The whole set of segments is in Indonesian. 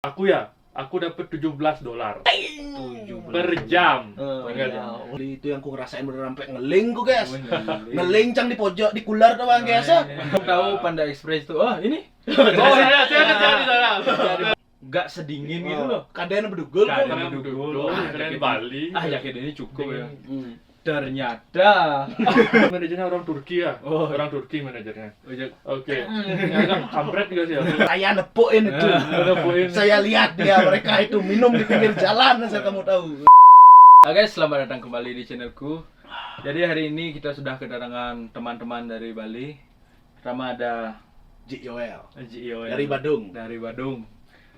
Aku dapat $17 per 17 jam. Enggak Enggak. itu yang ku ngerasain bener sampai ngeling ku guys. Ngeling cang di pojok di kular tuh bang guys. Tahu Panda Express tuh. Ini Oh saya kerja di sana. nggak sedingin gitu loh. Kaden bedugul ku. Kaden. Kalian duduk, kalian di Bali. Yakin ini cukup ya. Hmm. Ternyata Manajernya orang Turki ya. Oh. Orang Turki manajernya. Oke. Agak kampret juga sih aku. Saya nepuin itu. Nepuin. Saya lihat dia mereka itu minum di pinggir jalan asal kamu tahu. guys, selamat datang kembali di channelku. Jadi hari ini kita sudah kedatangan teman-teman dari Bali. Pertama ada Ji Yoel Gio dari Badung. Dari Badung.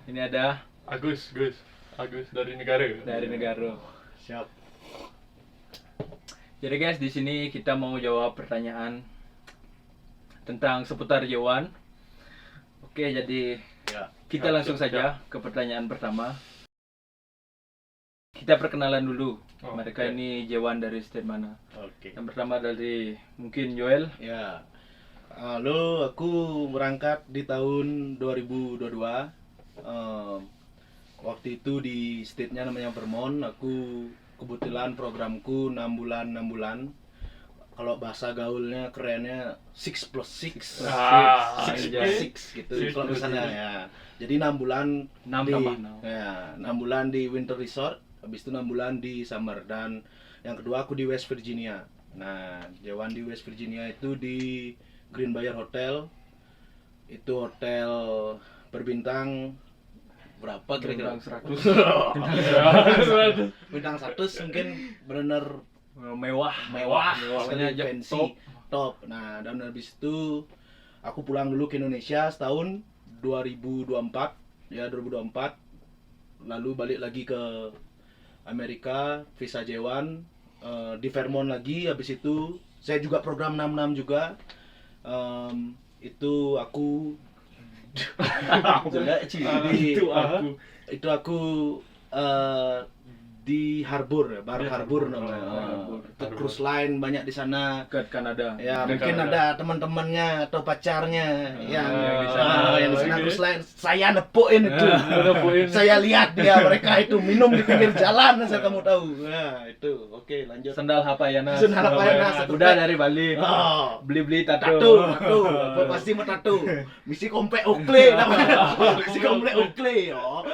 Ini ada Agus dari negara. dari negara. Siap. Jadi guys, di sini kita mau jawab pertanyaan tentang seputar Jewan. Oke, jadi Ya. kita langsung saja ke pertanyaan pertama. Kita perkenalan dulu. Oh, Mereka oke. ini Jewan dari state mana? Oke. Yang pertama dari mungkin Joel. Ya. Lalu aku berangkat di tahun 2022. Waktu itu di state-nya namanya Vermont. Aku kebetulan programku 6 bulan. Kalau bahasa gaulnya kerennya 6+6. Ah, 6+6 gitu. Six Kalau plus misalnya six. ya. Jadi 6 bulan 6 di tambah 6. ya, 6 bulan di Winter Resort, habis itu 6 bulan di Summer, dan yang kedua aku di West Virginia. Nah, Jawan di West Virginia itu di Greenbrier Hotel. Itu hotel berbintang berapa kira-kira? Bintang 100. Bintang 100 mungkin benar Mewah. mewah, Pokoknya sekali, fancy, top. top. Nah, dan habis itu aku pulang dulu ke Indonesia setahun 2024, ya 2024. Lalu balik lagi ke Amerika, visa J1, di Vermont lagi. Habis itu saya juga program 66 juga. Itu aku itu aku di Harbor ya, Bar Harbor namanya. Harbor. Itu cruise line banyak di sana. Ke Kanada. Ya, Ke mungkin Kanada. ada teman-temannya atau pacarnya yang di sana. yang di sana Oke. cruise line. Saya nepuin itu. Nepuin. Saya lihat dia mereka itu minum di pinggir jalan asal kamu tahu. Nah, itu. Oke, lanjut. Sendal Hapayana. Sendal Hapayana, satu Udah pack. dari Bali. Oh. Beli-beli tato. Tato, pasti mau tato. Misi komplek Oakley namanya. Misi komplek Oakley. Oh.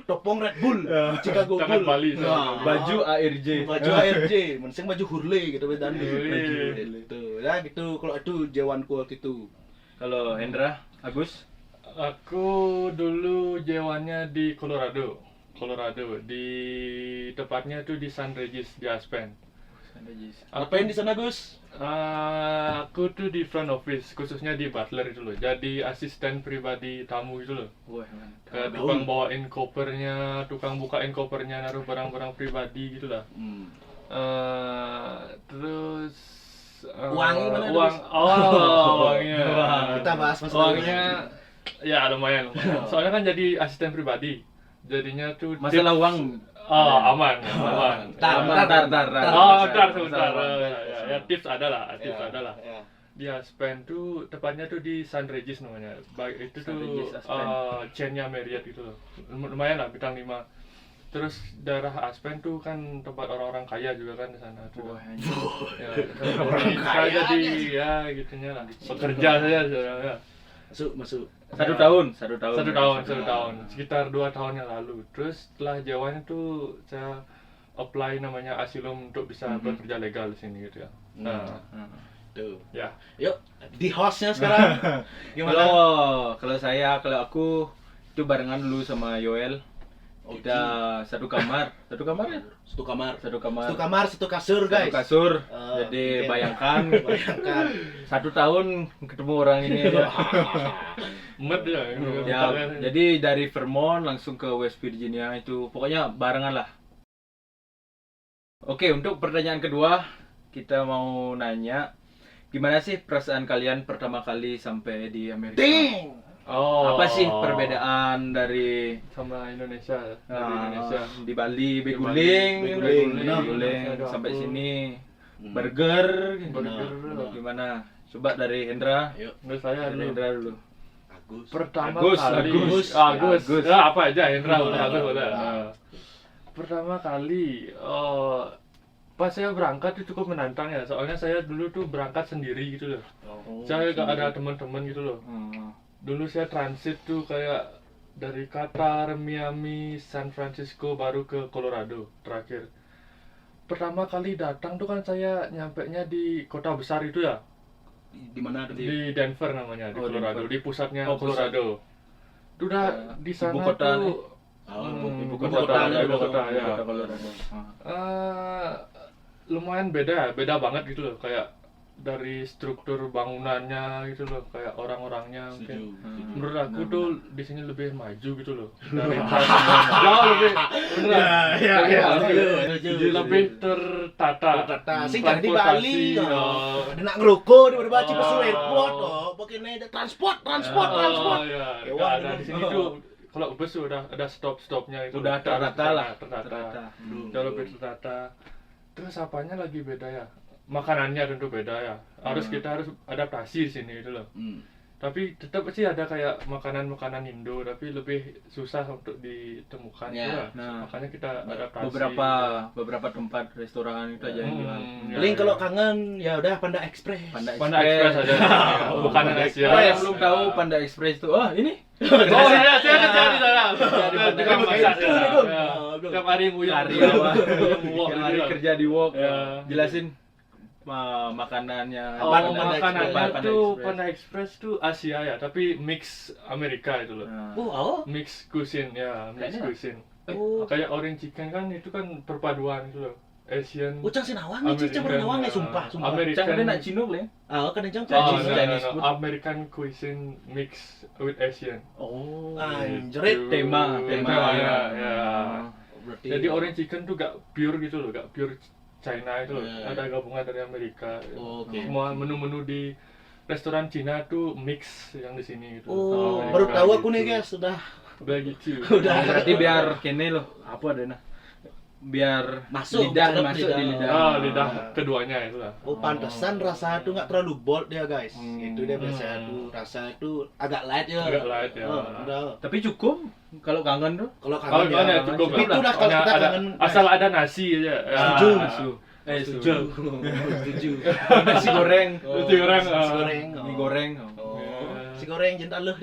Topong Red Bull, Chicago Tangan Bull. Bali, Nah, Baju ARJ. baju ARJ, mending baju Hurley gitu bedan Wih. gitu. Ya gitu, kalau itu Jewanku waktu itu. Kalau Hendra, Agus. Aku dulu jewannya di Colorado. Di tepatnya tuh di San Regis di Aspen. Ngapain di sana, Gus? Aku tuh di front office, khususnya di butler itu loh. Jadi asisten pribadi tamu itu loh. Wah, Kayak tukang bawain kopernya, tukang bukain kopernya, naruh barang-barang pribadi gitu lah. Terus Uangnya gimana, uang, uangnya. Kita bahas masalah Uangnya ya lumayan. Soalnya kan jadi asisten pribadi. Jadinya tuh masalah tips- uang. aman. Tar. Sebentar. Ya, tips ada lah. Ya. Dia spend tuh tepatnya tuh di San Regis namanya. Itu San tuh Regis, Aspen. chain-nya Marriott gitu loh. Lumayan lah bintang 5. Terus daerah Aspen tuh kan tempat orang-orang kaya juga kan di sana tuh. Wah, Ya, Orang saya kaya, jadi ya gitunya lah. Bekerja saja ya. Masuk. Satu tahun. Satu tahun, sekitar 2 tahun yang lalu. Terus setelah Jawanya tuh saya apply namanya Asylum untuk bisa bekerja legal di sini gitu ya. Nah, Tuh. ya. Yuk, di hostnya sekarang. Gimana? Kalau aku itu barengan dulu sama Yoel. Kita satu kamar ya? Satu kamar. Satu kamar. Satu kamar, satu kasur, guys. Satu kasur. Oh, Jadi oke. bayangkan Bayangkan. 1 tahun ketemu orang ini ya. Med ya. Ya, jadi dari Vermont langsung ke West Virginia itu pokoknya barengan lah. Oke, untuk pertanyaan kedua kita mau nanya gimana sih perasaan kalian pertama kali sampai di Amerika? Ding. Apa sih perbedaan dari sama Indonesia? Dari ah, Indonesia. di Bali Di beguling, Beguling, benar. sampai Aku- sini burger, Burger. gimana? Coba dari Hendra. Yuk. Menurut saya Dari dulu Hendra dulu. Agus. Pertama Agus, kali Agus. Agus. Agus. Ya, apa aja Hendra boleh Agus boleh. Ah. Pertama kali pas saya berangkat itu cukup menantang ya. Soalnya saya dulu tuh berangkat sendiri gitu loh. Saya gak ada teman-teman gitu loh. Dulu saya transit tuh kayak dari Qatar, Miami, San Francisco baru ke Colorado terakhir. Pertama kali datang tuh kan saya nyampenya di kota besar itu ya. Di mana tuh? Di Denver namanya, di Oh, Colorado, Denver. di pusatnya Oh, pusat. Colorado. Itu udah di Ibu sana kota nih. tuh Ibu kota, kota, ibu kota, ya. Kota Colorado. Lumayan beda banget gitu loh, kayak dari struktur bangunannya gitu loh, kayak orang-orangnya mungkin. Menurut aku Benar, tuh di sini lebih maju gitu loh. Dari jauh lebih beneran. Lebih tertata. Sing kan di Bali. Transportasi, Ada nak ngerokok di Baci Oh. Pesu Airport. Begini ada transport. Ya. Wah, Nah, di sini tuh kalau bus tuh udah ada stop-stopnya itu. Udah tertata lah. Tertata. Hmm. Jauh lebih tertata. Terus apanya lagi beda ya? Makanannya tentu beda ya. Kita harus adaptasi di sini itu loh. Tapi tetap sih ada kayak makanan-makanan Indo, tapi lebih susah untuk ditemukan Ya, juga. nah, Makanya kita adaptasi. beberapa tempat restoran itu aja yang jual. Ya, Link ya. kalau kangen ya udah Panda Express. Panda Panda Express aja. Bukan Asia. Kalau yang belum tahu Panda Express itu, ini Oh saya kerja di sana. Kerja di Panda Tukang Express. masak ya. Itu, Gun. Ya. Belum. Tiap hari nguyang. karyawan Wok yang gitu hari ya. kerja di Wok. Ya. Jelasin makanannya. Oh, makanannya Panda tuh Express. Panda Express tuh Asia ya, tapi mix Amerika itu loh. Nah, Oh, Mix cuisine ya, mix Kayaknya. cuisine. Oh. Kayak orange chicken kan itu kan perpaduan gitu loh. Asian. Ucang sinawang nih, cincang berenawang nih, sumpah. American. Jangan nak Cino boleh. Kadang jang Oh, Chinese food. American cuisine mix with Asian. Oh. Anjrit. Tema ya. Berarti Jadi orange chicken tuh gak pure gitu loh, gak pure China itu loh. Ya. Ada gabungan dari Amerika. Oke. Semua menu-menu di restoran Cina tuh mix yang di sini gitu. Oh, Sama baru Amerika tahu aku gitu. nih guys, sudah Udah gitu. Udah. Berarti biar kene loh. Apa ada nah? Biar Masuk, lidah sedap masuk di lidah. lidah. Lidah keduanya itu lah. Oh, pantesan rasa itu nggak terlalu bold ya guys. Itu dia biasa Hmm. tuh rasa itu agak light ya. Agak light ya. Udah. Tapi cukup kalau kangen tuh. Kalau Kalau kangen ya cukup Itu lah. udah kalau Pokoknya kita ada, kangen. asal ada nasi aja. Ya. Setuju. Nasi. Setuju. Setuju. Nasi goreng. Nasi goreng, Nasi goreng. Mie goreng. Oh. Ya. Si goreng jental leh.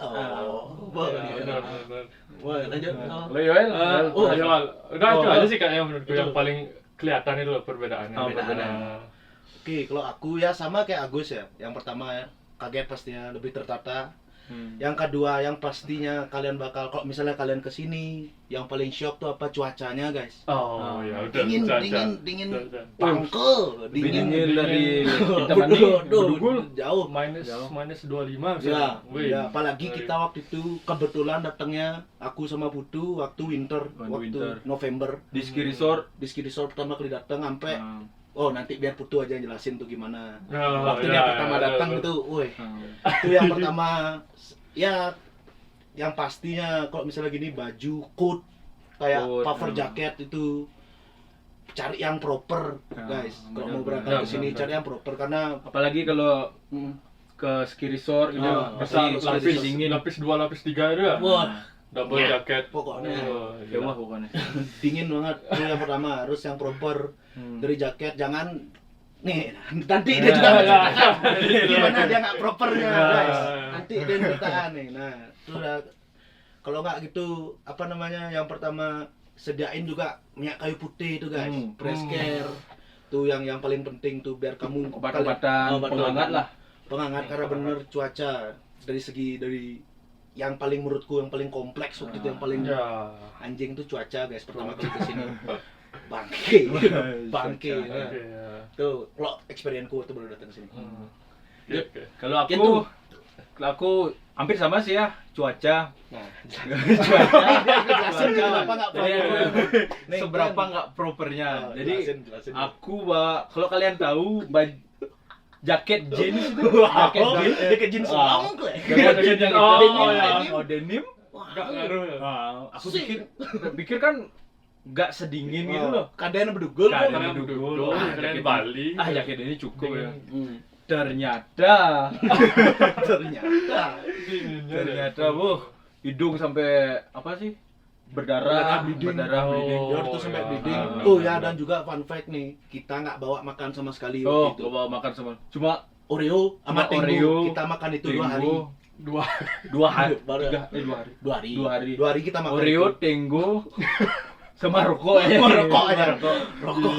Oh. Benar, benar. Wah, lanjut. Lo Yoel. Oh, ayo, udah itu Oh. aja sih kayaknya menurutku Itu. yang paling kelihatan itu loh perbedaannya. Oh, perbedaan. Oke, kalau aku ya sama kayak Agus ya. Yang pertama ya, kaget pastinya lebih tertata. Yang kedua yang pastinya kalian bakal kalau misalnya kalian kesini, yang paling shock tuh apa cuacanya guys. Oh, ya udah. Dingin, cuaca. dingin, Cuaca. pangkel, dingin. Dingin dari Dingin. kita mandi Aduh, berdugul. jauh. minus 25 Ya, Wih. ya, apalagi kita waktu itu kebetulan datangnya aku sama Putu waktu winter, waktu winter. November Di ski resort. di ski resort pertama kali datang sampai nanti biar Putu aja yang jelasin tuh gimana. Oh, Waktu ya, dia pertama ya, datang ya. itu, woi. Itu yang pertama ya yang pastinya kalau misalnya gini baju coat kayak Coat, puffer jacket itu cari yang proper guys. Kalau mau berangkat ke sini cari yang proper karena Apalagi kalau mm, ke ski resort gitu. Bisa Pasti lapis dingin. lapis 2 lapis 3 itu ya. wah Double Ya, jacket. pokoknya. Oh, Dewa gila. pokoknya. dingin banget. Itu yang pertama harus yang proper Hmm. dari jaket jangan nih nanti Ya, dia juga ya, menceritakan ya. gimana dia nggak propernya Ya, guys. ya. Nanti dia ceritakan nih. Nah, itu udah kalau nggak gitu apa namanya yang pertama sediain juga minyak kayu putih itu guys, press care tuh yang paling penting tuh biar kamu Obat-obatan, penghangat lah. penghangat karena bener cuaca dari segi dari yang paling menurutku yang paling kompleks waktu itu yang paling Ya. anjing tuh cuaca guys pertama kali kesini bangke bangke Cuaca. nah. Oke, ya. Tuh kalau experience-ku tuh baru datang sini. Oke, oke. Kalau aku Gitu. kalau aku hampir sama sih ya, cuaca. Nah, Cuaca. kenapa nggak Jadi proper? Nih, seberapa kan. nggak propernya. Oh, Jadi jelasin. aku bawa, kalau kalian tahu jaket jeans itu, Wow, jaket jeans, jaket jeans Ah. long kle. jaket jeans yang Oh, denim, ya. denim. Nggak ngaruh ya. Aku Sih. pikir kan nggak sedingin gitu loh. Kadang berdugul Kadang kok. Karena berdugul. duduk, Ah, karena jaket di Bali. Ah, jaket ini cukup ya. Dingin. Ternyata ternyata hidung sampai apa sih? Berdarah, bleeding. bleeding. Ya itu sampai bleeding. Ah. Oh ya, dan juga fun fact nih, kita nggak bawa makan sama sekali Oh, waktu itu. gak bawa makan sama. Cuma Oreo sama Cuma Tenggo. Oreo, Kita makan itu 2 hari. Dua. 2 hari. Baru 2 hari. 2 hari. 2 hari. 2 hari kita makan Oreo, itu. Tenggo, sama rokok ya. Sama rokok aja. Rokok. Rokok.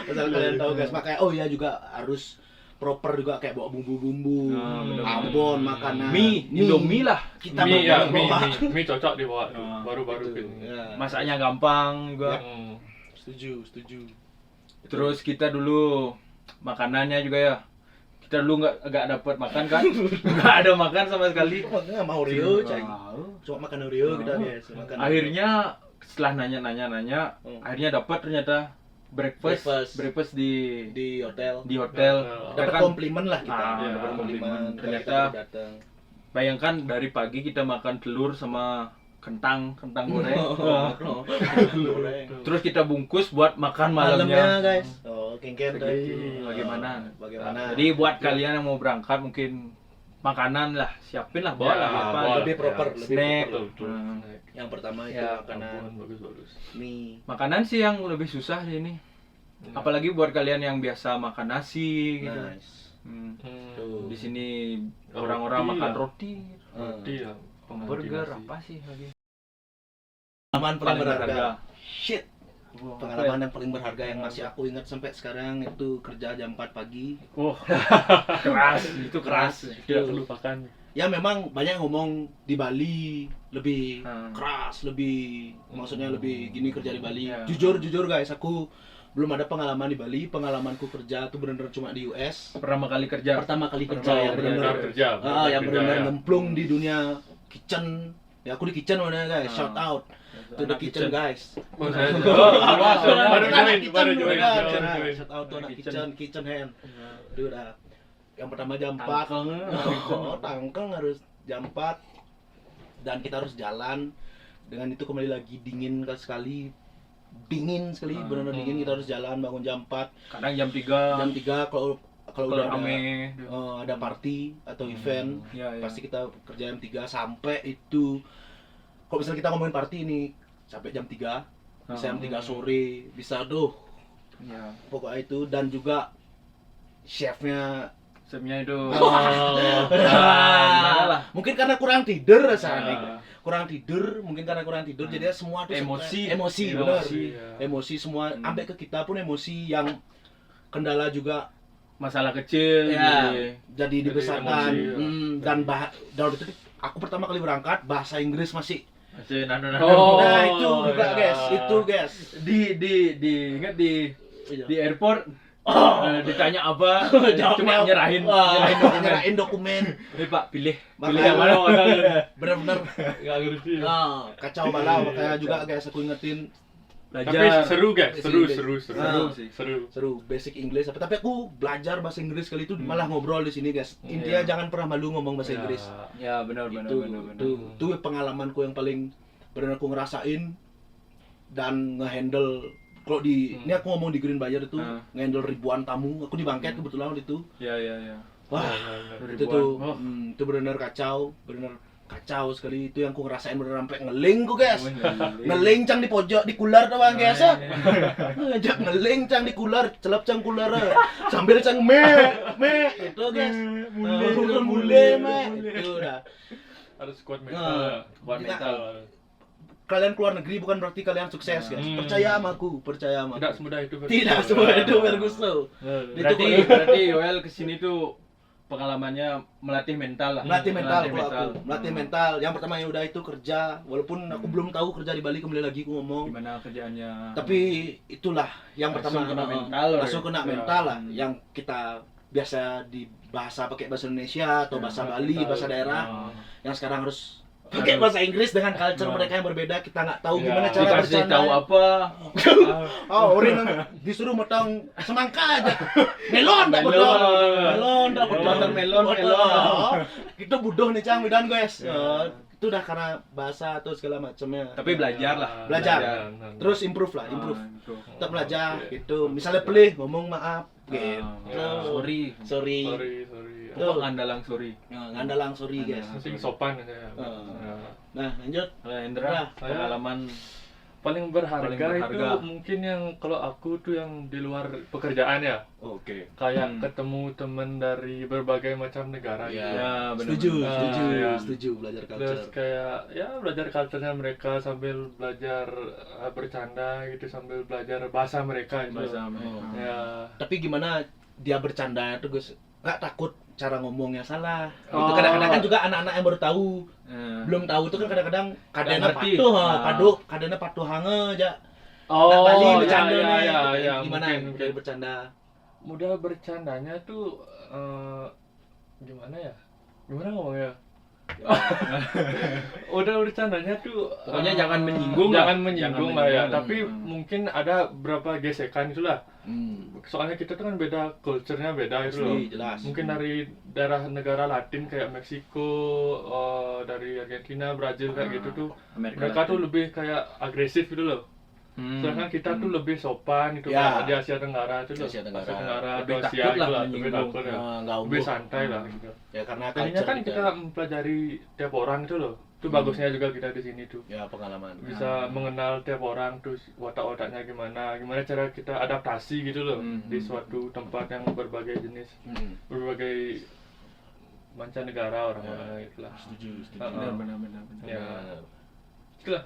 Asal kalian tahu guys, makanya oh ya juga harus proper juga kayak bawa bumbu-bumbu, bener-bener. Ambon, makanan, Mie, Indomie lah. Kita Mie ya, bawa. mie cocok dibawa tuh. Ah, Baru-baru Gitu. gini. Ya. Masaknya gampang juga. Hmm. Setuju. Terus kita dulu makanannya juga ya. Kita dulu nggak dapat makan kan? Nggak ada makan sama sekali. Makanya sama Oreo, cai. Tahu. Cuma makan Oreo kita guys. Makan Akhirnya setelah nanya, akhirnya dapat ternyata breakfast di hotel. hotel. Dapat Kan, komplimen lah kita. Ah, Dapat komplimen. Ternyata- kita datang. bayangkan dari pagi kita makan telur sama kentang goreng. Goreng. Terus kita bungkus buat makan Malamnya malamnya. guys. Oh, kengken Begitu. tadi. Bagaimana? Bagaimana? Jadi buat kalian yang mau berangkat mungkin makanan lah, siapin lah, bawa Ya, lah apa. bawa lebih lah, proper, ya. lebih Snack. Betul, betul. Hmm. Yang pertama itu Ya, makanan Bagus. mie. Makanan sih yang lebih susah di ini. Apalagi buat kalian yang biasa makan nasi gitu. Nice. Hmm. Tuh. Di sini orang-orang Roti makan lah. roti, Roti ya. pengganti burger, nasi. apa sih lagi? Pengalaman paling Paling berharga. berharga. Shit. Pengalaman yang paling berharga yang masih aku ingat sampai sekarang itu kerja jam 4 pagi. Oh, keras, itu keras. Tidak terlupakan. Ya memang banyak ngomong di Bali lebih Hmm. keras, lebih maksudnya lebih gini kerja di Bali. Ya. Jujur guys, aku belum ada pengalaman di Bali. Pengalamanku kerja tuh bener-bener cuma di US. Pertama kali kerja. Pertama kali kerja Pertama yang kali bener-bener kerja. yang Kerja, benar-benar ya. nyemplung di dunia kitchen. Ya aku di kitchen mana guys, Ah. shout out to the Anak kitchen guys. Oh, saya Baru join, kitchen, baru join. shout out to anak Kitchen. kitchen hand. Itu udah yang pertama jam 4. Oh, tangkeng harus jam 4 dan kita harus jalan. Dengan itu kembali lagi dingin sekali. Benar-benar dingin, kita harus jalan bangun jam 4. Kadang jam 3. Jam 3 kalau udah rame. ada party atau event, Ya, ya. pasti kita kerja jam 3 sampai itu. Kalau misalnya kita ngomongin party ini sampai jam 3, bisa jam 3 sore, bisa Ya. pokoknya itu. Dan juga chefnya Chefnya itu. Ah, lah. mungkin karena kurang tidur rasanya. Ah. Kurang tidur, mungkin karena kurang tidur jadi semua tuh Emosi. emosi Emosi. benar. Iya. Emosi semua, sampai ke kita pun emosi yang kendala juga Masalah kecil. ya jadi jadi dibesarkan. emosi, ya. Dan dalam itu aku pertama kali berangkat bahasa Inggris masih. masih nano. Nah, itu juga ya. guys, itu guys. Ingat di Iya. airport ditanya apa, Jawabnya cuma nyerahin nyerahin dokumen. Ini Pak, pilih Makanya- yang mana. Bener-bener Nggak ngerti. kacau balau. Makanya juga guys aku ingetin Tapi Belajar. seru guys, seru. Seru sih. seru basic Inggris tapi aku belajar bahasa Inggris kali itu malah ngobrol di sini guys. Intinya Iya. jangan pernah malu ngomong bahasa Inggris. Ya, benar. Itu pengalamanku yang paling benar aku ngerasain dan ngehandle. Kalau ini aku ngomong di Green Bayer itu ngehandle ribuan tamu. Aku di bangket kebetulan waktu itu. Ya. Wah, itu Ribuan. tuh Oh. itu benar kacau sekali. Itu yang aku ngerasain benar sampai ngeling ku guys. Ngeling cang di pojok di kular tuh bang guys. Ngajak ngeling cang di kular, celap cang kular. Sambil cang me itu guys. Mule me. Itu udah. Harus kuat Nah, mental. Kuat tidak. mental. Kalian keluar negeri bukan berarti kalian sukses guys. Percaya sama aku, percaya sama Tidak aku. semudah itu. Tidak semua itu Ferguson. Berarti Yoel kesini tuh pengalamannya melatih mental lah. Melatih mental kalau aku. Melatih mental. Yang pertama yang udah itu kerja, walaupun aku belum tahu kerja di Bali, kembali lagi aku ngomong. Gimana kerjaannya? Tapi itulah yang Langsung pertama kena mental, langsung kena ya. mental lah. Yang kita biasa di bahasa pakai bahasa Indonesia atau bahasa Bali, mental. bahasa daerah. Oh. Yang sekarang harus pakai bahasa Inggris dengan culture mereka yang berbeda. Kita nggak tahu Ya. gimana cara Dikasih bercanda. tahu apa? Oh, orang disuruh motong semangka aja. Melon tak Melon. bodoh. Melon tak bodoh. Watermelon, melon. Oh, itu bodoh nih Cang Widan guys. Itu udah karena bahasa atau segala macamnya. Tapi belajar lah. Belajar. Terus improve lah, improve. Tetap belajar gitu. Misalnya pelih ngomong maaf. Gitu. Sorry. Sorry. Sorry. Tuh. Ngandalang sorry. Nah, ngandalang sorry guys. Penting sopan ya. Nah, lanjut. Kalau Hendra, Nah, pengalaman Paling berharga, Paling berharga. itu mungkin yang kalau aku tuh yang di luar pekerjaan ya. Oke. Kayak ketemu temen dari berbagai macam negara gitu. Ya, benar. Setuju belajar Terus culture. kayak ya belajar culture-nya mereka sambil belajar bercanda gitu, sambil belajar bahasa mereka gitu. Bahasa mereka. Ya. Tapi gimana dia bercanda tuh Gus? Nggak takut cara ngomongnya salah. Itu Oh. kadang-kadang kan juga anak-anak yang baru tahu, belum tahu tuh kan kadang-kadang kadena ngerti. patuh, Ah. kadena patuh hange aja. Oh, Nah, Bali ya, bercanda ya, nih. ya, Gimana mungkin. model bercanda? Modal bercandanya tuh gimana ya? Gimana ngomongnya? Udah bercandanya tuh Pokoknya jangan menyinggung lah. jangan menyinggung lah ya. menyinggung. Tapi mungkin ada beberapa gesekan itulah. Soalnya kita tuh kan beda culture-nya beda itu loh. Pasti, jelas. Mungkin dari daerah negara Latin kayak Meksiko, dari Argentina, Brazil kayak gitu tuh. Mereka tuh lebih kayak agresif gitu loh. Sedangkan kita tuh lebih sopan gitu Ya. kayak di Asia Tenggara itu Di Asia Tenggara. Lebih atau Asia takut lah gitu lah, lebih menyinggung. takut ya. Nggak Lebih umum. santai lah gitu. Ya karena Jadinya culture kan kita mempelajari tiap orang itu loh. Itu bagusnya juga kita di sini tuh. ya pengalaman. Bisa mengenal tiap orang tuh watak-wataknya gimana cara kita adaptasi gitu loh di suatu tempat yang berbagai jenis, berbagai mancanegara orang-orang itulah. Setuju. Benar. Ya. Itulah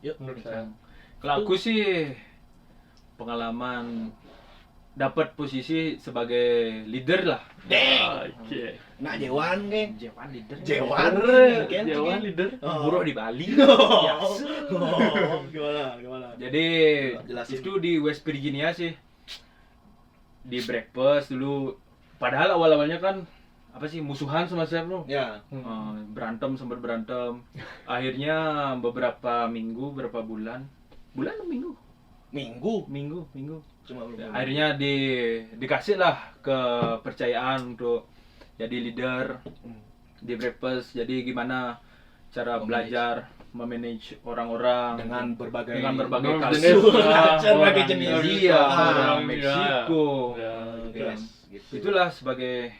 Yuk. menurut saya. Kalau aku sih pengalaman dapat posisi sebagai leader lah. Oke. Nak Jewan kan? Jewan leader. Jewan kan? Jawa leader. Buruh di Bali. Gimana? Jadi Jelasin. itu di West Virginia sih. Di breakfast dulu. Padahal awal-awalnya kan apa sih musuhan sama saya bro. Ya. Sempat berantem. Akhirnya beberapa berapa bulan atau minggu? Minggu. Cuma belum. Akhirnya dikasih lah kepercayaan untuk jadi leader di breakfast. Jadi gimana cara belajar memanage orang-orang dengan berbagai jenis. berbagai jenis. India, orang Iya. Meksiko. Ya. Guys, gitu. Itulah sebagai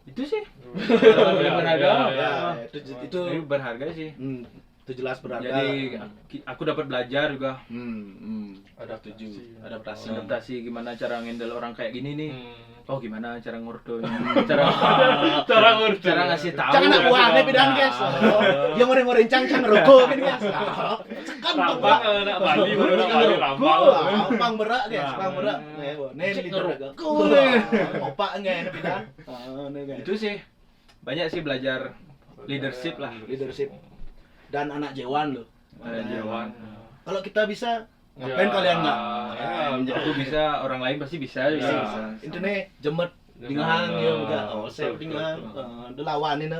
itu sih. Ya, Berharga. Ya, itu Itu berharga sih. itu jelas berharga. Jadi aku dapat belajar juga Adaptasi. adaptasi gimana cara ngendel orang kayak gini nih. Oh gimana cara ngurdo, Cara ngurdo. cara ngasih tahu. Jangan nak buahnya pidan guys. Yang orang-orang cang rokok kan guys. Cekan Rambang anak Bali baru anak Bali rambang. Pang berak guys, pang berak. Nih lider rokok. Opak nge pidan. Itu sih banyak sih belajar leadership lah. Leadership dan anak Jewan loh. Jawan. Kalau kita bisa, ngapain kalian nggak? Aku bisa, orang lain pasti bisa juga. Bisa. Intinya jemet tinggal ya udah. Saya tinggal lawan ini.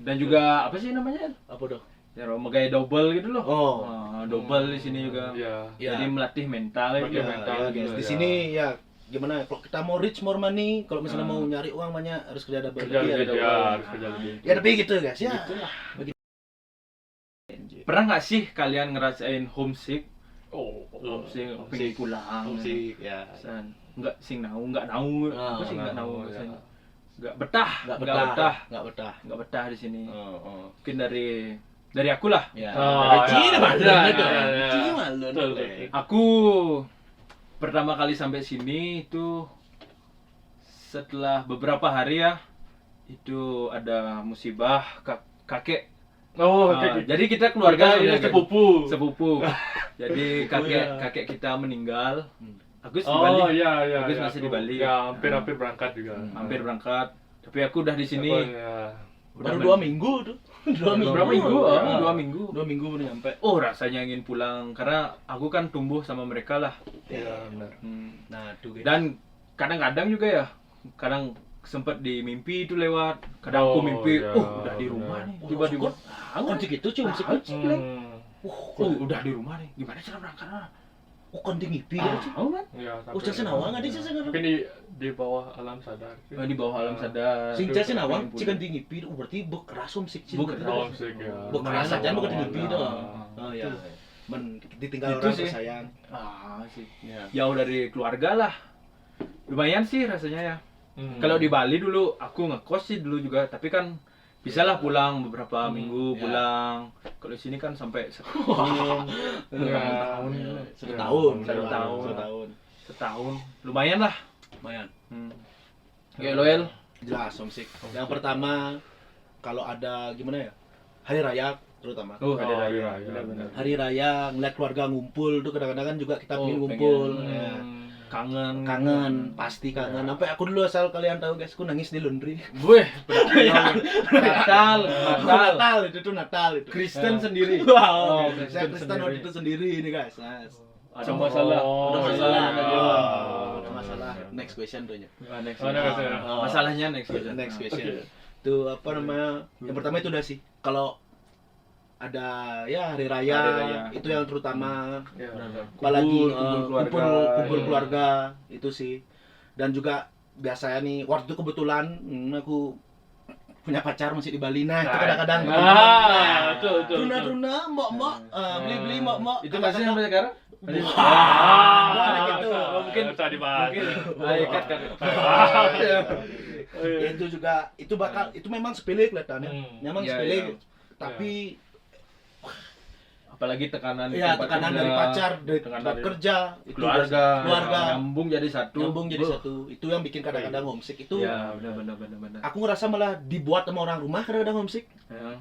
Dan juga apa sih namanya? Apa dong? Ya kayak double gitu loh. Oh. Double di sini juga. Ya. Jadi melatih mental Melatih gitu. mental. Ya, guys. Di Ya. sini ya gimana? Kalau kita mau rich more money, kalau misalnya mau nyari uang banyak harus kerja double. Kerja Iya, lebih, double. ya, harus kerja lebih. Ya tapi gitu guys ya. Pernah nggak sih kalian ngerasain homesick? Oh, Homesick, pengen pulang. Homesick, ya. San. Nggak nau. Apa sih nggak nau? ya. Nggak betah. Nggak betah di sini. Mungkin dari aku lah. Ya. Oh, Cina ya. malu. Ya, ya, ya. Cina malu. Betul. Aku pertama kali sampai sini itu setelah beberapa hari ya, itu ada musibah kakek. Oh, Jadi kita keluarga ini sudah sepupu. Jadi kakek kita meninggal. Agus di Bali. Oh, iya. Agus ya, masih di aku- Bali. Ya, hampir berangkat juga. Hampir berangkat. Tapi aku udah di sini. Ya. Baru 2 minggu tuh. 2 minggu. Berapa minggu? Ya. 2 minggu. 2 minggu baru nyampe. Oh, rasanya ingin pulang karena aku kan tumbuh sama mereka lah. Ya, benar. Nah, tuh guys. Dan kadang-kadang juga ya, kadang sempet di mimpi itu lewat. Kadang aku Oh, mimpi, ya, udah di benar. rumah nih. Oh, Tiba-tiba, kan gitu cuy, musik kucing bilang. udah di rumah nih. Gimana cara berangkat? Oh, kan tinggi pi Tahu kan? Ya, Oh, tapi- Sinawang ada sih Mungkin di bawah alam sadar. Di bawah alam sadar. Sing Sinawang cikan tinggi pi berarti bekeras musik cin. Bekeras. Musik ya. Bekeras aja bukan tinggi pi Ya. dong. Oh iya. ditinggal Itu orang sih. tersayang. sih. Ya. Jauh dari keluarga lah. Lumayan sih rasanya ya. Hmm. Kalau di Bali dulu aku ngekos sih dulu juga, tapi kan bisalah pulang beberapa minggu ya. pulang. Kalau di sini kan sampai setahun. Ya. Satu tahun. Setahun. Lumayan lah. Lumayan. Kayak loyal. Jelas homesick. Yang pertama kalau ada gimana ya? Hari raya terutama. Oh, ada Oh, raya. iya, iya. Benar-benar. Hari raya ngeliat keluarga ngumpul tuh kadang-kadang kan juga kita Oh, pengen pengen. ngumpul. Ya. Kangen. Kangen, pasti kangen. Sampai aku dulu asal kalian tahu guys, aku nangis di laundry. Wih, Natal, Natal itu tuh Natal itu. Kristen sendiri. Wow, Oh, saya Kristen waktu itu sendiri ini guys. Nah, Ada masalah. Oh, ada masalah, iya. ada masalah. Next question tuh ya. Next. Oh, next question. Masalahnya next question. Next Ah. question. Itu apa namanya? Yang pertama itu udah sih. Kalau ada ya hari raya, Hari raya. itu yang terutama. Ya. Apalagi Kumpul kumpul keluarga. keluarga itu sih. Dan juga biasanya nih waktu itu kebetulan aku punya pacar masih di Bali. Nah, itu kadang-kadang Betul. Runa, mbok, beli mbok. Itu masih sampai sekarang? Gitu. Mungkin tadi bahas. Ayo cut. Itu juga itu bakal itu memang sepele kelihatannya. Memang Iya, sepele. iya. Tapi Apalagi tekanan ya tempat tekanan kerja, dari pacar, dari tekanan tempat dari kerja, itu keluarga, keluarga nyambung jadi satu. nyambung jadi satu. Itu yang bikin kadang-kadang homesick itu. Ya, benar. Aku ngerasa malah dibuat sama orang rumah kadang-kadang homesick. Ya.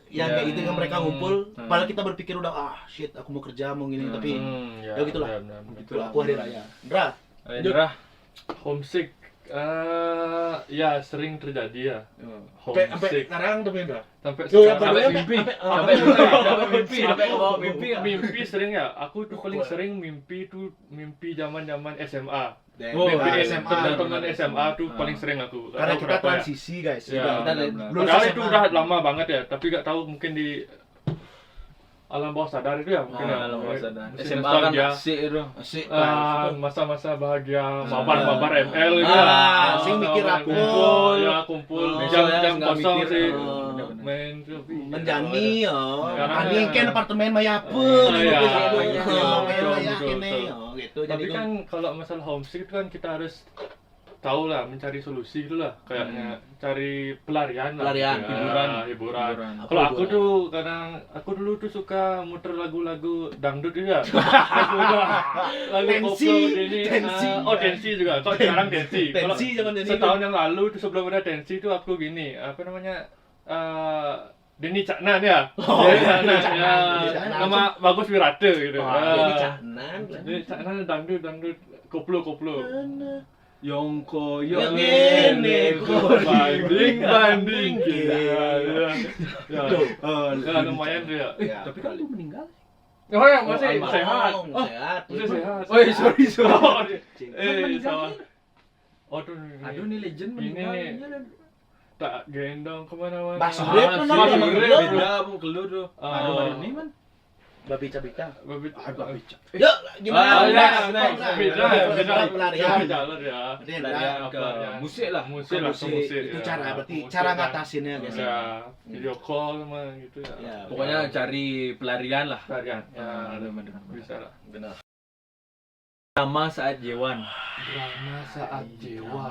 Yang kayak gitu yang mereka ngumpul, padahal kita berpikir udah shit aku mau kerja mau gini tapi ya gitulah. Itulah aku hari raya. Ndra, Indra. Homesick. Ya sering terjadi ya. sampai Homesick. sekarang tuh Ndra. Sampai Tuh, yang sekarang. paling- mimpi. sampai- Sampai mimpi. Sampai kebawa mimpi. Mimpi sering ya. Aku tuh paling sering mimpi tuh mimpi zaman-zaman SMA. Oh, Mimpi iya, SMA. teman-teman SMA tuh Ah. paling sering aku. Gak Karena tahu kita kenapa ya. transisi guys. Ya, Juga kita benar-benar. lulus Padahal SMA. itu udah lama banget ya, tapi gak tahu mungkin di alam bawah sadar itu ya mungkin ya. Alam bawah sadar. Mesti SMA kan nostalgia. asik itu. Asik. Masa-masa bahagia, mabar-mabar ML gitu Ah, ya. sing mikir aku. kumpul, ya kumpul Oh, jam-jam nggak kosong mikir. sih. Oh. Main tuh. Menjani oh. Sekarang Ani ya. kan apartemen maya apa? Iya, Main maya betul, kene betul. oh gitu. Tapi Jadi kan kalau masalah homesick itu kan kita harus tahu lah, mencari solusi gitu lah, kayaknya cari pelarian lah, Pelarian, gitu ya. hiburan. hiburan. Hiburan. Kalau aku Hiburan. tuh kadang aku dulu tuh suka muter lagu-lagu dangdut gitu ya. Lagu Tensi, koplo ini. tensi. Tensi juga. Kalau sekarang tensi. Kalau Tensi zaman ini. setahun yang lalu tuh sebelum ada tensi tuh aku gini, apa namanya? Denny Caknan ya. Oh, Denny Denny Caknan, Caknan. ya. Denny Caknan. Nama Bagus Wirata gitu. Jadi canan. Denny Caknan dangdut koplo. Yongko Yang Yong ini, banding gitu. Ya. Oh, Ya lumayan tuh ya. Ya. Tapi kan lu meninggal. Oh ya masih almarhum. sehat. Sehat. Masih sehat. Oh, sorry. Oh, meninggal salah. nih. Oh tuh Aduh nih legend Ini meninggal. nih. Tak gendong kemana-mana. Mbak Sugrep tuh si nama Sugrep. Sugrep. Beda bu keluar tuh. Ah. Aduh ini man. Babi cabita. Babi- Yuk, gimana? Ah, Next, next. next. Beda Pelarian. jalur ya. Pelarian ke musik lah. Musik lah, ke musik. Itu ya. cara berarti Musik cara lah. ngatasinnya guys. Ya, video call sama gitu ya. Ya, Pokoknya cari pelarian lah. Pelarian. Ya, benar. bisa lah. Benar. Drama saat Jewan. Drama saat jiwa.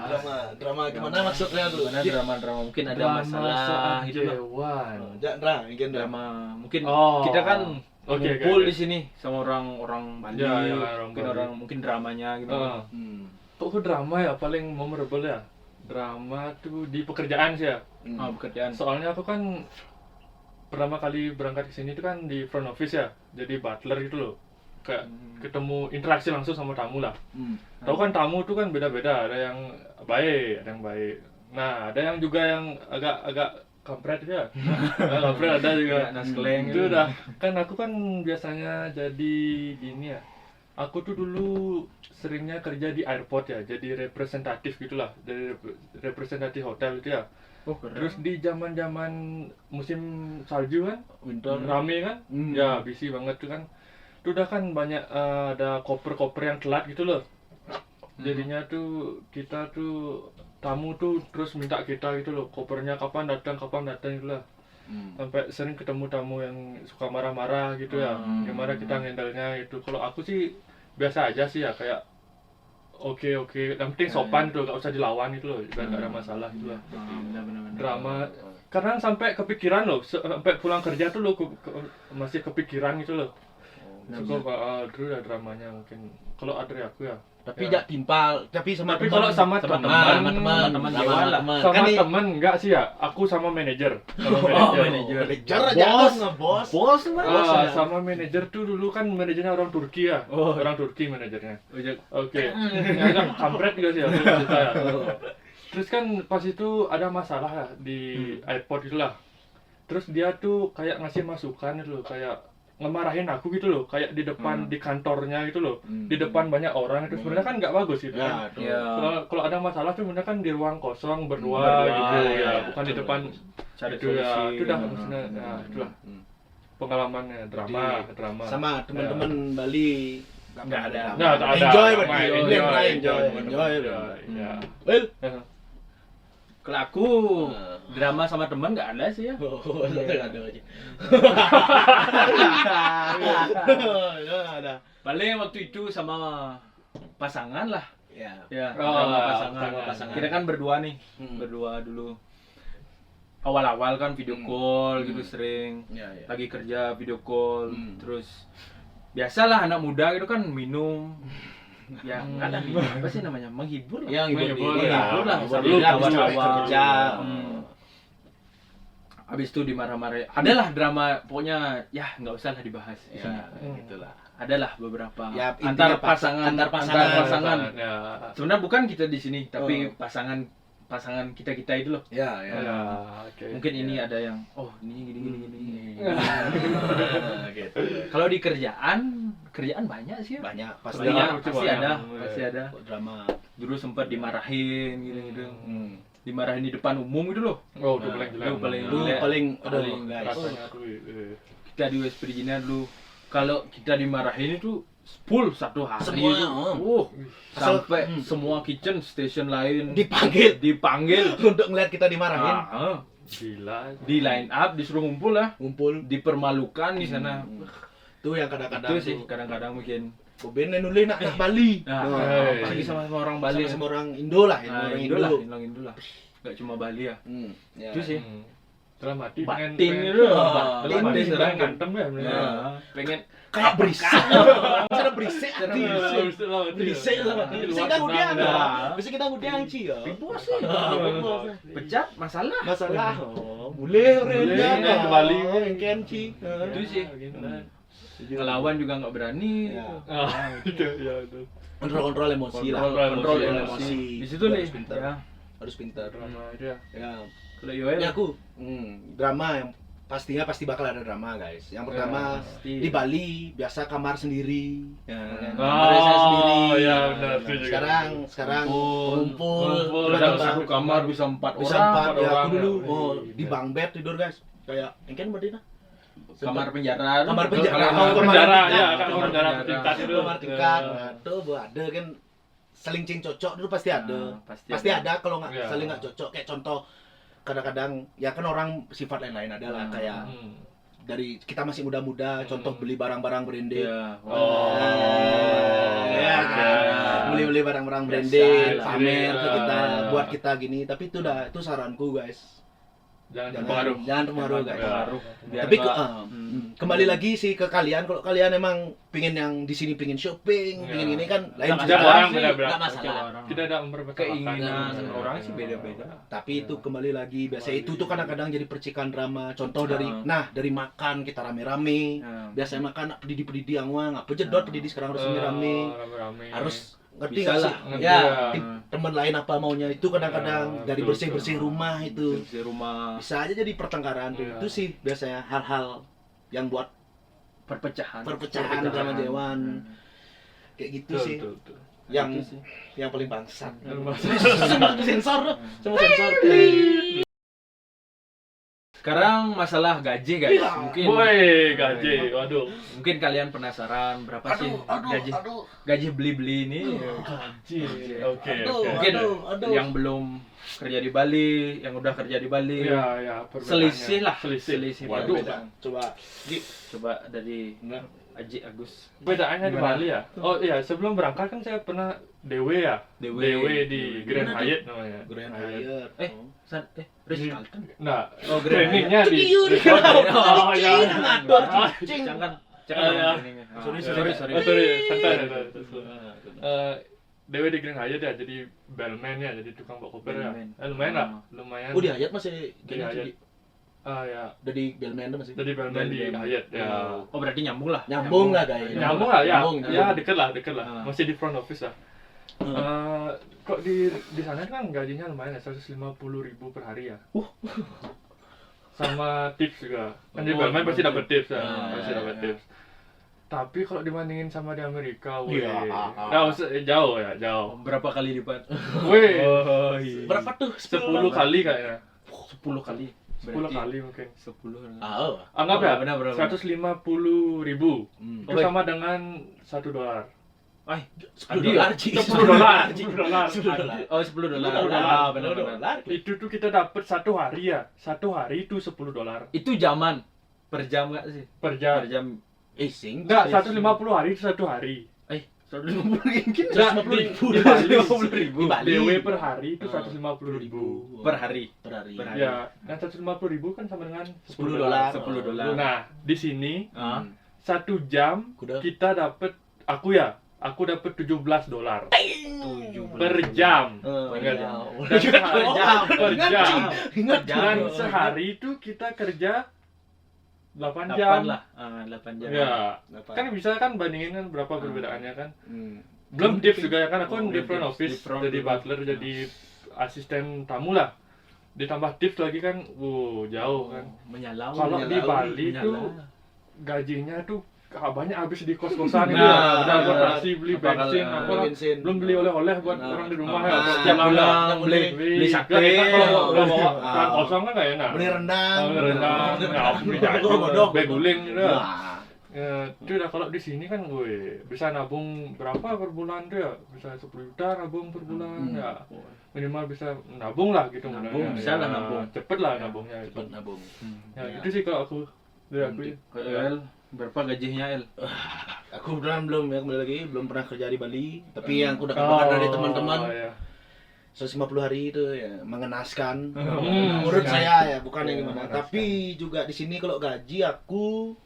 Drama gimana maksudnya tuh? Gimana drama-drama mungkin ada Drama masalah saat gitu loh. jewan. Ndra, mungkin Ndra. Drama mungkin Oh. kita kan Oke, ngumpul oke. di sini sama orang-orang Bali. Ya, ya, orang mungkin Bali. orang mungkin dramanya gitu. Kok drama ya paling memorable ya? Drama tuh di pekerjaan sih ya. Ah, pekerjaan. Soalnya aku kan pertama kali berangkat ke sini itu kan di front office ya. Jadi butler gitu loh. Kayak ketemu interaksi langsung sama tamu lah. Tahu kan tamu tuh kan beda-beda, ada yang baik, ada yang baik. Nah, ada yang juga yang agak kampret ya. Kampret ada juga. Ya, naskeleng Itu gitu. udah kan aku kan biasanya jadi gini ya. Aku tuh dulu seringnya kerja di airport ya, jadi representatif gitulah, dari representatif hotel gitu ya. Oh, keren. Terus di zaman-zaman musim salju kan, Winter. rame kan, ya busy banget tuh kan. Itu udah kan banyak ada koper-koper yang telat gitu loh. Jadinya tuh kita tuh tamu tuh terus minta kita gitu loh, kopernya kapan datang gitu lah. Sampai sering ketemu tamu yang suka marah-marah gitu ya. Gimana kita ngendalnya itu. Kalau aku sih biasa aja sih ya, kayak oke, yang penting sopan tuh, gak usah dilawan gitu loh, biar gak ada masalah gitu lah. Drama, karena sampai kepikiran loh, sampai pulang kerja tuh lo masih kepikiran gitu loh. Cukup dulu ya dramanya mungkin. Kalau Adri aku ya. Tapi jak timpal, tapi sama Tapi teman. kalau sama teman, teman Kan ini teman enggak sih ya. Aku sama manajer. manajer. kejar aja ngebos. Bos lah. Sama manajer tuh dulu kan manajernya orang Turki ya. Orang Turki manajernya. Oke. Ya kan kampret juga sih aku cerita ya. Terus kan pas itu ada masalah ya di airport itulah. Terus dia tuh kayak ngasih masukan gitu loh, kayak ngemarahin aku gitu loh, kayak di depan di kantornya gitu loh, di depan banyak orang itu sebenarnya kan nggak bagus gitu kan. Kalau ada masalah tuh sebenarnya kan di ruang kosong berdua gitu ya, bukan di depan Cari itu ya. solusi. Itu dah maksudnya, ya itulah pengalamannya drama. Sama teman-teman Bali Nggak ada. Nah, tak ada. Enjoy Main, berarti. Enjoy. Ya. Well, Kalau aku drama sama teman nggak ada sih ya. ada aja. Ada. Paling waktu itu sama pasangan lah. Ya. Ya, Oh, sama pasangan. pasangan. Kita kan berdua nih, berdua dulu. Awal-awal kan video call gitu sering. Ya. Lagi kerja video call, terus biasalah anak muda gitu kan minum. Ya, ada minum apa sih namanya? Menghibur lah. Yang Menghibur lah. Lu Awal-awal. kerja. Habis itu dimarah-marah. Adalah drama, pokoknya ya nggak usah lah dibahas. Ya, gitulah. Adalah beberapa Ya, antar intinya pasangan. Ya. Sebenarnya bukan kita di sini, tapi pasangan kita itu loh. Ya. Oke. Mungkin ini ada yang ini gini. Gitu. Kalau di kerjaan banyak sih ya. Banyak pasti Banyak, Pasti pasti banyak. ada, pasti ada. drama. Dulu sempat dimarahin gitu. Hmm. Dimarahin di depan umum gitu loh. Oh, itu paling jelek. Itu paling Lu jelek. paling Paling guys. Rasanya tuh. Kita di West Virginia dulu kalau kita dimarahin itu full satu hari Semua, itu. Asal- Sampai semua kitchen station lain Dipanggil untuk ngeliat kita dimarahin. Gila. Di line up, disuruh ngumpul lah, Ngumpul. dipermalukan di sana. Tuh yang kadang-kadang Itu sih kadang-kadang mungkin. Bobene nulis nak Bali. Nah, apalagi sama orang Bali. Sama orang Indo lah, Nah, orang Indo Indo. lah. Gak cuma Bali ya. Ya. Itu sih. Dalam hati Batin pengen itu. dalam hati Batin sedang itu. gantem ya. Pengen Kayak berisik. Cara berisik. Berisik lah. Bisa kita ngundang. Bisa kita ngundang Ci ya. bos sih. Pecat masalah. Masalah. Boleh orangnya Boleh, ke Bali. Kan Ci. Itu sih. Ngelawan juga nggak berani. Ya. Itu ya itu. Kontrol emosi lah. Kontrol emosi. emosi. Di situ nih. Harus pintar. Ya. Harus pintar. Drama itu ya. Ya. Kalau Yoel, Ini aku drama yang pasti bakal ada drama guys. Yang pertama pasti. di Bali biasa kamar sendiri. Ya, kan? Oh, Kamarnya saya sendiri. iya, benar, itu juga. Sekarang Ngumpul, udah dalam nambah. satu kamar bisa 4 bisa orang. 4 ya. orang Aku dulu ya. di bang bed tidur guys. Kayak kan berdina. Kamar penjara. Kamar penjara. Kamar penjara ya, kamar penjara penjara. tingkat itu. Kamar tingkat. Nah, tuh ada kan selincing cocok dulu pasti ada. Nah, Pasti ada kalau nggak Iya. saling nggak cocok kayak contoh kadang-kadang ya kan orang sifat lain-lain ada lah kayak dari kita masih muda-muda contoh beli barang-barang branded. Iya. Ya Oke. kan? Beli-beli barang-barang Biasa branded, lah. pamer ke kita, Iya. buat kita gini. Tapi itu saranku guys. Jangan terpengaruh. Jangan terpengaruh guys. Pengaruh. Biar Tapi nggak- kembali lagi sih ke kalian. Kalau kalian emang pingin yang di sini pingin shopping, pingin ini kan lain Nggak cerita. masalah orang sih, beda-beda. nggak masalah. Kita tidak mempermasalahkan Keinginan Iya. orang sih beda-beda. Tapi itu kembali lagi biasa itu tuh kadang-kadang jadi percikan drama. Contoh dari dari makan kita rame-rame. Biasanya makan pedidi-pedidi yang apa jedot pedidi sekarang harus rame. Rame-rame. Harus ngerti Bisa nggak sih? lah, ngerti Ya, ya. teman lain apa maunya itu kadang-kadang Ya, dari betul, bersih-bersih betul. rumah itu Di rumah bisa aja jadi pertengkaran tuh. Iya. Itu sih biasanya hal-hal yang buat perpecahan. perpecahan sama dewan kayak gitu Betul, sih. betul, betul. Yang Itu sih. yang paling bangsat. Yang bangsat. Semua sensor, semua sensor. Sekarang masalah gaji guys. Mungkin Woi, gaji. Waduh. mungkin kalian penasaran berapa sih gaji beli-beli ini? Gaji. Oke. Mungkin yang belum kerja di Bali, yang udah kerja di Bali. Ya, perbedaannya. Selisih lah, Selisih. Waduh. Perbedaan. Coba dari Aji Agus. Perbedaannya di Gimana? Bali ya. Oh iya, sebelum berangkat kan saya pernah DW ya. DW. di Grand Hyatt namanya. Grand Hyatt. Ritz Di- Carlton. Nah, Oh, Grand trainingnya di. Oh, ya. Jangan Ya. training. Sorry. Sorry, santai. DW di Grand Hyatt ya, jadi bellman ya, jadi tukang bawa koper ya. Bellman. Lumayan lah, lumayan. Oh di Hyatt masih Di Hyatt. Ya, udah di Bellman tuh masih. jadi bellman di Hyatt ya. Oh, berarti nyambung lah. Nyambung lah guys. Nyambung lah ya. Nyambung. Ya, deket lah. Ah. Masih di front office lah. Kok di sana kan gajinya lumayan ya, 150.000 per hari ya. Sama tips juga. Kan di bellman pasti dapat tips ya. Pasti dapat tips. Tapi kalau dibandingin sama di Amerika, weh, jauh ya, jauh. Berapa kali lipat? Weh, Berapa tuh? 10 kali kayaknya. 10 kali. 10 kali mungkin. 10. Oh. Anggap ya, Benar. 150.000. Itu Oke. sama dengan $1. Ay, $10 $10. Oh, $10. $10. Benar. Itu tuh kita dapat satu hari ya. Satu hari itu $10 Itu zaman per jam enggak sih? per jam. Per jam. Sing. Enggak, 150 hari itu satu hari. 150 mungkin. Enggak, di Bali 150.000 Di Bali. DW per hari itu 150.000. per hari. Per hari. Per hari. Ya, dan 150.000 kan sama dengan $10. $10. Nah, di sini Ah. 1 jam Kuda. kita dapat aku dapat $17 per jam. Ingat ya? Dan Per jam. per jam. Ingat Dan sehari itu kita kerja 8 8 jam. lah. 8 jam. Ya, kan bisa kan bandingin kan berapa perbedaannya kan. Hmm. Belum tips juga ya kan, aku kan di belum front tips. office, Di front jadi juga. butler, jadi asisten tamu lah. Ditambah tips lagi kan, jauh kan. Menyalau. Kalau di Bali tuh menyala. gajinya tuh banyak habis di kos-kosan itu Nah, ya. Udah buat benar. nasi, beli Apa bensin, kalau- apa bensin. belum beli oleh-oleh buat Nah. orang di rumah ya. Ah, Setiap pulang beli sate. Gak enak kalau bawa Ah. tangan kosong kan gak enak. Beli rendang. Beli rendang, ya, beli Godok. jagung, beguling gitu. Wah. Ya, itu udah kalau di sini kan gue bisa nabung berapa per bulan tuh ya, bisa 10 juta nabung per bulan ya, minimal bisa nabung lah gitu. Nabung, sebenarnya. bisa lah nabung. Cepet lah nabungnya itu. Cepet nabung. Ya, Ya. itu sih kalau aku dari aku ya. El, berapa gajinya El? Aku beneran belum ya, kembali lagi belum pernah kerja di Bali, tapi yang aku dengar dari teman-teman ya. 150 hari itu ya mengenaskan. Hmm, Menurut mengenaskan. saya ya, bukan yang gimana. mengenaskan. Tapi juga di sini kalau gaji aku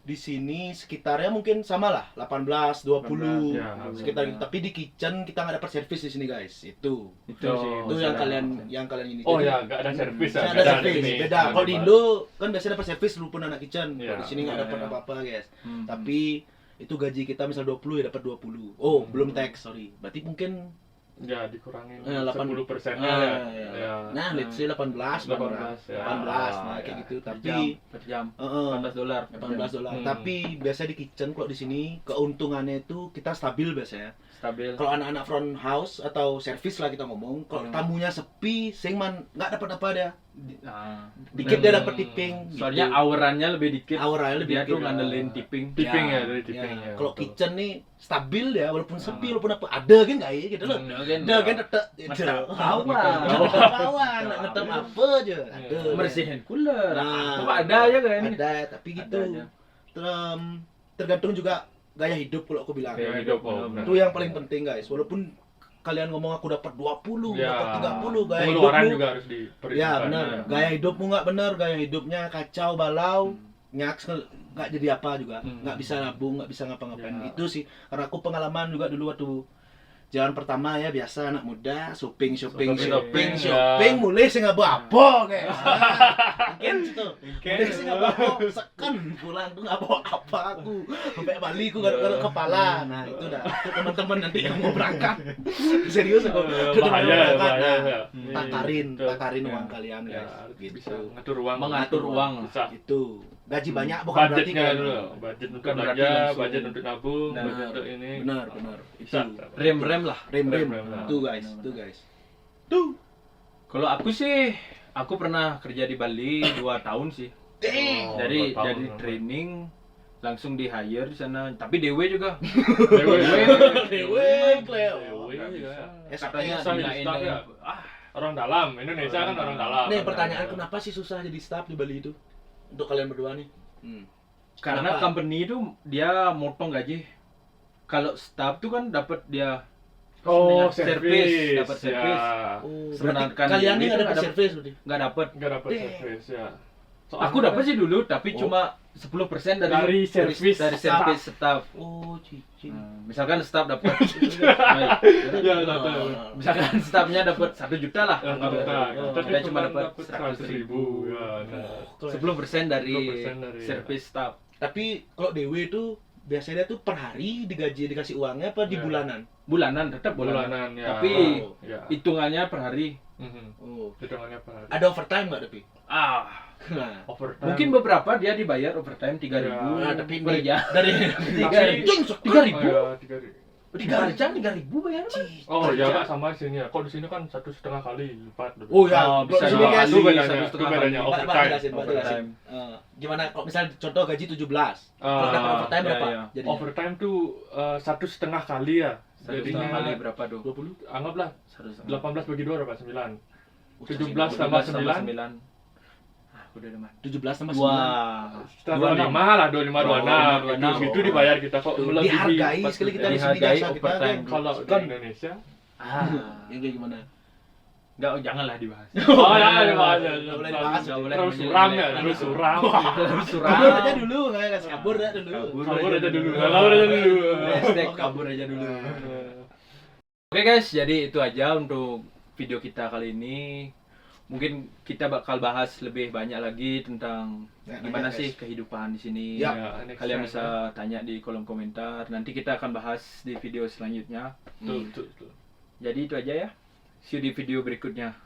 di sini sekitarnya mungkin sama lah 18, 20 ya, sekitar gitu. Tapi di kitchen kita nggak dapat servis di sini guys. Itu Itu itu yang kalian ini. Oh Jadi, ya, gak ada servis ya. saya ada beda servis, di sini. beda. Kalau di Indo kan biasanya dapat servis walaupun anak kitchen. Ya, Kalau di sini nggak dapat ya. apa-apa guys. Hmm. Tapi itu gaji kita misal 20 ya dapat 20. Oh, belum tax, sorry. Berarti mungkin Ya dikurangin 10% 10%-nya ya. Ya. Nah, let's say 18, 18, ya. 18, nah Ah, kayak ya. gitu. Per Tapi jam, per jam. Heeh. $18. $18. Hmm. Tapi biasa di kitchen kalau di sini keuntungannya itu kita stabil biasanya. Stabil. Kalau anak-anak front house atau service lah kita ngomong, kalau tamunya sepi, sing man nggak dapat apa dia. Nah, Dikit dia dapat tipping. soalnya gitu. aurannya lebih dikit. Auranya lebih Dia dikit. tuh ngandelin tipping. Tipping ya, dari tipping ya. Kalau betul. kitchen nih stabil ya, walaupun sepi, walaupun apa ada kan nggak ya gitu loh. Ada kan tetap Mesti kawan, kawan, ngetep apa aja, ada. Bersihin cooler. Nah, Kok ada aja kan? Ada, tapi gitu. Ada aja. Tergantung juga gaya hidup kalau aku bilang. Gaya hidup, oh, benar. Itu yang paling penting guys. Walaupun kalian ngomong aku dapat 20, Ya, dapat 30, gaya pengeluaran hidupmu juga harus diperhitungkan. ya benar. Gaya hidupmu nggak benar, gaya hidupnya kacau balau, nyaks nggak jadi apa juga, nggak bisa nabung, nggak bisa ngapa-ngapain. Ya. Itu sih karena aku pengalaman juga dulu waktu jalan pertama ya, biasa anak muda shopping Shopping, ya. mulai sih nggak apa guys. Mungkin itu mulai sih nggak apa seken pulang tuh nggak bawa apa aku sampai Bali aku garuk-garuk kepala. Nah itu dah teman-teman nanti yang mau berangkat serius aku Bahaya, berangkat. bahaya. Nah, Ya. takarin Ya. uang kalian Ya, guys harus gitu. bisa ngatur uang. Mengatur uang. Bisa. Itu gaji banyak bukan berarti Budgetnya kan. dulu, budget untuk Bukan berarti belanja, langsung. budget untuk nabung, Benar. budget untuk ini. Benar Bisa. itu Rem lah. rem Rem. tuh guys tuh guys Kalau aku sih Aku pernah kerja di Bali 2 tahun sih. Damn. Dari 2 tahun, dari ya. training langsung di hire di sana. Tapi DW juga. Dewe, Dewe, Cleo. Dewe, ya. Katanya Susah jadi nyain staff ya. Orang dalam, Indonesia kan orang dalam. Nih pertanyaan, kenapa sih susah jadi staff di Bali itu? Untuk kalian berdua nih. Karena Kenapa? company itu dia motong gaji. Kalau staff tuh kan dapat dia Oh, service, dapat ya. service. Oh, Sedangkan berarti kalian ini nih nggak tuh dapat ada- service berarti? nggak dapat. Nggak dapat Deh. service ya. Aku dapat sih dulu, tapi Oh. cuma 10% Dari service dari staff. service staff. Oh, cicing. Misalkan staff dapat Ya, tahu. misalkan staffnya dapat 1 juta lah. Ya, tahu, tahu. Tapi Kita cuma dapat 100.000. Ya, nah. 10% dari 10% dari, service staff. Tapi kalau Dewi itu biasanya tuh per hari digaji dikasih uangnya apa di Ya. bulanan? Bulanan tetap bulanan. Bulanan ya. Tapi ya. hitungannya per hari. Oh. Hitungannya per hari. Ada overtime nggak tapi? Ah, Nah, Overtime. mungkin beberapa dia dibayar overtime 3.000 nah, tapi per jam. dari Tapi- 3.000? Oh, ya, 3.000. 3 jam 3.000 bayar apa? Oh ya Kerja. Kak, sama sini ya. Kok di sini kan 1,5 kali lipat. Oh ya, Oh, bisa di sini dua guys, kali, itu bedanya, 1,5 itu bedanya kali. overtime. jelasin. Overtime. Gimana kalau misal contoh gaji 17. Kalau dapat overtime ya, berapa? ya. Jadinya? Overtime tuh 1,5 kali ya. 1,5 kali berapa tuh? 20. Anggaplah 1,5. 18 bagi 2 berapa? 9. 17 17 tambah 9. 9. Ah, udah teman. 17 tambah 9. Wah. Sekitar 25 lah, 25, 26. Itu dibayar kita kok melebihi. Dihargai pas sekali kita kerja. di sini Dihargai jasa kita overtime. kan. Kalau di kan Indonesia Ah. yang kayak gimana? Enggak, janganlah dibahas. oh ya, dibahas. Nggak boleh dibahas, nggak boleh. Terus suram ya, terus suram. Terus suram. Kabur aja dulu, nggak kasih kabur aja dulu. Kabur aja dulu. Kabur aja dulu. Hashtag kabur aja dulu. Oke guys, jadi itu aja untuk video kita kali ini. Mungkin kita bakal bahas lebih banyak lagi tentang Ya, gimana banyak, sih guys. kehidupan di sini. Ya, next Kalian time, bisa tanya di kolom komentar. Nanti kita akan bahas di video selanjutnya. Tuh, tuh, tuh. Jadi itu aja ya. See you di video berikutnya.